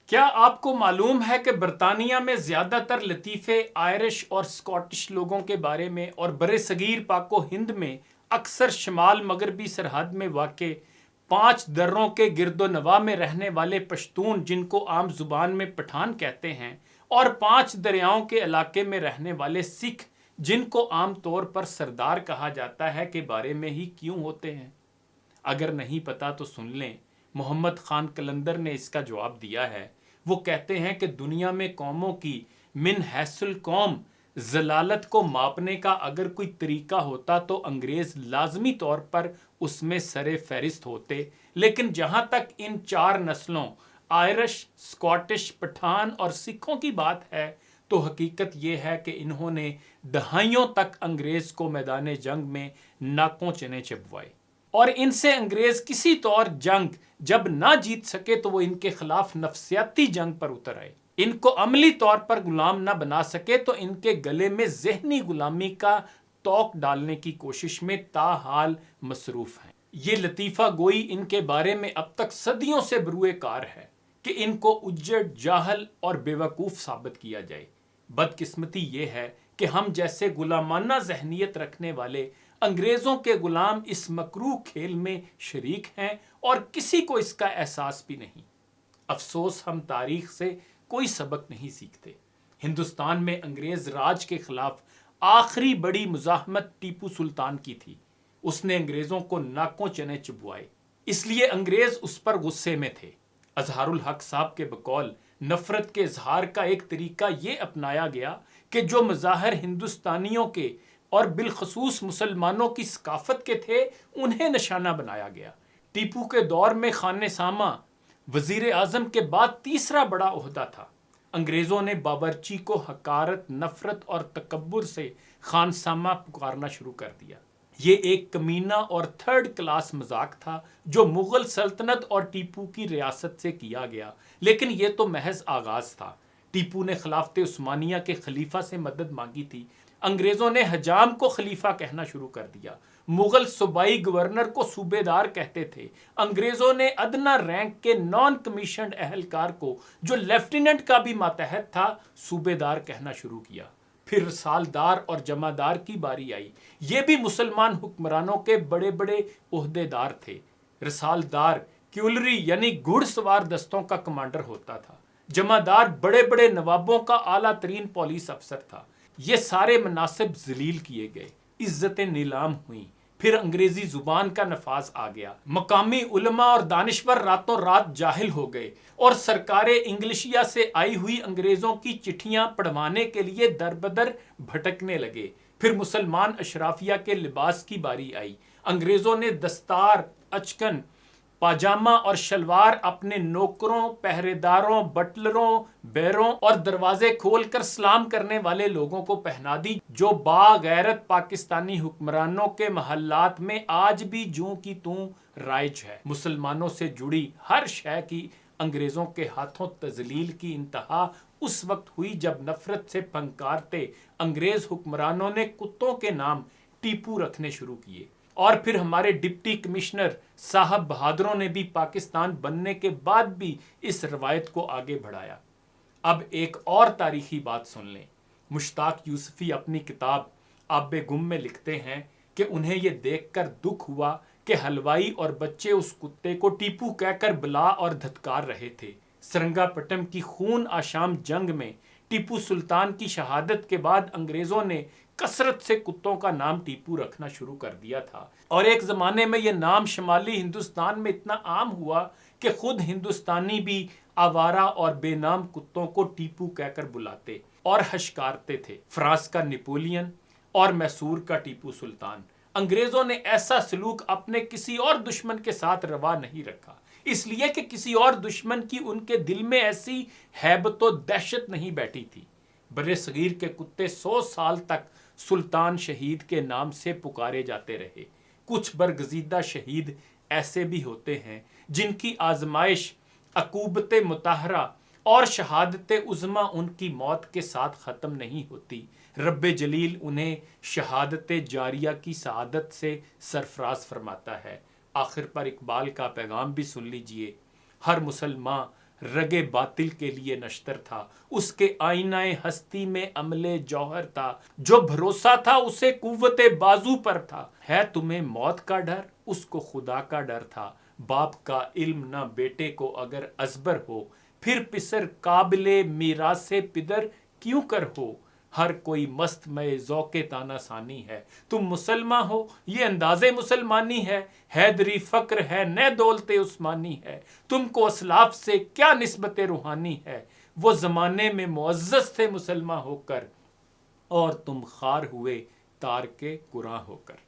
کیا آپ کو معلوم ہے کہ برطانیہ میں زیادہ تر لطیفے آئرش اور اسکاٹش لوگوں کے بارے میں اور برصغیر پاک و ہند میں اکثر شمال مغربی سرحد میں واقع 5 دروں کے گرد و نواح میں رہنے والے پشتون جن کو عام زبان میں پٹھان کہتے ہیں اور 5 دریاؤں کے علاقے میں رہنے والے سکھ جن کو عام طور پر سردار کہا جاتا ہے کے بارے میں ہی کیوں ہوتے ہیں؟ اگر نہیں پتا تو سن لیں، محمد خان قلندر نے اس کا جواب دیا ہے۔ وہ کہتے ہیں کہ دنیا میں قوموں کی من حیث القوم ضلالت کو ماپنے کا اگر کوئی طریقہ ہوتا تو انگریز لازمی طور پر اس میں سر فہرست ہوتے، لیکن جہاں تک ان 4 نسلوں آئرش، اسکاٹش، پٹھان اور سکھوں کی بات ہے تو حقیقت یہ ہے کہ انہوں نے دہائیوں تک انگریز کو میدان جنگ میں ناکوں چنے چبوائے، اور ان سے انگریز کسی طور جنگ جب نہ جیت سکے تو وہ ان کے خلاف نفسیاتی جنگ پر اتر آئے۔ ان کو عملی طور پر غلام نہ بنا سکے تو ان کے گلے میں ذہنی غلامی کا توق ڈالنے کی کوشش میں تاحال مصروف ہیں۔ یہ لطیفہ گوئی ان کے بارے میں اب تک صدیوں سے بروئے کار ہے کہ ان کو اجڑ، جاہل اور بے وقوف ثابت کیا جائے۔ بدقسمتی یہ ہے کہ ہم جیسے غلامانہ ذہنیت رکھنے والے انگریزوں کے غلام اس مکروہ کھیل میں شریک ہیں اور کسی کو اس کا احساس بھی نہیں۔ افسوس ہم تاریخ سے کوئی سبق نہیں سیکھتے۔ ہندوستان میں انگریز راج کے خلاف آخری بڑی مزاحمت ٹیپو سلطان کی تھی۔ اس نے انگریزوں کو ناکوں چنے چبوائے، اس لیے انگریز اس پر غصے میں تھے۔ اظہار الحق صاحب کے بقول نفرت کے اظہار کا ایک طریقہ یہ اپنایا گیا کہ جو مظاہر ہندوستانیوں کے اور بالخصوص مسلمانوں کی ثقافت کے تھے انہیں نشانہ بنایا گیا۔ ٹیپو کے دور میں خانِ سامہ وزیر اعظم کے بعد تیسرا بڑا عہدہ تھا۔ انگریزوں نے باورچی کو حقارت، نفرت اور تکبر سے خان سامہ پکارنا شروع کر دیا۔ یہ ایک کمینہ اور 3rd کلاس مذاق تھا جو مغل سلطنت اور ٹیپو کی ریاست سے کیا گیا، لیکن یہ تو محض آغاز تھا۔ ٹیپو نے خلافت عثمانیہ کے خلیفہ سے مدد مانگی تھی۔ انگریزوں نے حجام کو خلیفہ کہنا شروع کر دیا۔ مغل صوبائی گورنر کو صوبے دار کہتے تھے۔ انگریزوں نے ادنا رینک کے نان کمیشنڈ اہلکار کو جو لیفٹیننٹ کا بھی ماتحت تھا صوبے دار کہنا شروع کیا۔ پھر رسالدار اور جمعدار کی باری آئی۔ یہ بھی مسلمان حکمرانوں کے بڑے بڑے عہدے دار تھے۔ رسالدار کیولری یعنی گھڑ سوار دستوں کا کمانڈر ہوتا تھا۔ جمعدار بڑے بڑے نوابوں کا اعلیٰ ترین پولیس افسر تھا۔ یہ سارے مناصب ذلیل کیے گئے، عزتیں نیلام ہوئیں۔ پھر انگریزی زبان کا نفاذ آ گیا۔ مقامی علماء اور دانشور راتوں رات جاہل ہو گئے اور سرکار انگلشیا سے آئی ہوئی انگریزوں کی چٹھیاں پڑھوانے کے لیے در بدر بھٹکنے لگے۔ پھر مسلمان اشرافیہ کے لباس کی باری آئی۔ انگریزوں نے دستار، اچکن، پاجامہ اور شلوار اپنے نوکروں، پہرے داروں، بٹلروں، بیروں اور دروازے کھول کر سلام کرنے والے لوگوں کو پہنا دی، جو باغیرت پاکستانی حکمرانوں کے محلات میں آج بھی جوں کی توں رائج ہے۔ مسلمانوں سے جڑی ہر شے کی انگریزوں کے ہاتھوں تذلیل کی انتہا اس وقت ہوئی جب نفرت سے پھنکارتے انگریز حکمرانوں نے کتوں کے نام ٹیپو رکھنے شروع کیے، اور پھر ہمارے ڈپٹی کمشنر صاحب بہادروں نے بھی پاکستان بننے کے بعد بھی اس روایت کو آگے بڑھایا۔ اب ایک اور تاریخی بات سن لیں۔ مشتاق یوسفی اپنی کتاب آب گم میں لکھتے ہیں کہ انہیں یہ دیکھ کر دکھ ہوا کہ حلوائی اور بچے اس کتے کو ٹیپو کہہ کر بلا اور دھتکار رہے تھے۔ سرنگا پٹم کی خون آشام جنگ میں ٹیپو سلطان کی شہادت کے بعد انگریزوں نے کثرت سے کتوں کا نام ٹیپو رکھنا شروع کر دیا تھا، اور ایک زمانے میں یہ نام شمالی ہندوستان میں اتنا عام ہوا کہ خود ہندوستانی بھی آوارہ اور بے نام کتوں کو ٹیپو کہہ کر بلاتے اور ہشکارتے تھے۔ فرانس کا نپولین اور میسور کا ٹیپو سلطان۔ انگریزوں نے ایسا سلوک اپنے کسی اور دشمن کے ساتھ روا نہیں رکھا، اس لیے کہ کسی اور دشمن کی ان کے دل میں ایسی ہیبت و دہشت نہیں بیٹھی تھی۔ برِ صغیر کے کتے 100 سال تک سلطان شہید کے نام سے پکارے جاتے رہے۔ کچھ برگزیدہ شہید ایسے بھی ہوتے ہیں جن کی آزمائش عقوبت مطہرہ اور شہادت عظمیٰ ان کی موت کے ساتھ ختم نہیں ہوتی۔ رب جلیل انہیں شہادت جاریہ کی سعادت سے سرفراز فرماتا ہے۔ آخر پر اقبال کا پیغام بھی سن لیجئے۔ ہر مسلمان رگے باطل کے لیے نشتر تھا، اس کے آئینہ ہستی میں عملے جوہر تھا، جو بھروسہ تھا اسے قوت بازو پر تھا۔ ہے تمہیں موت کا ڈر، اس کو خدا کا ڈر تھا۔ باپ کا علم نہ بیٹے کو اگر ازبر ہو، پھر پسر قابل میراث پدر کیوں کر ہو؟ ہر کوئی مست میں ذوق تانا ثانی ہے، تم مسلمان ہو یہ انداز مسلمانی ہے۔ حیدری فقر ہے نہ دولت عثمانی ہے، تم کو اسلاف سے کیا نسبت روحانی ہے؟ وہ زمانے میں معزز تھے مسلمان ہو کر، اور تم خار ہوئے تار کے قرآن ہو کر۔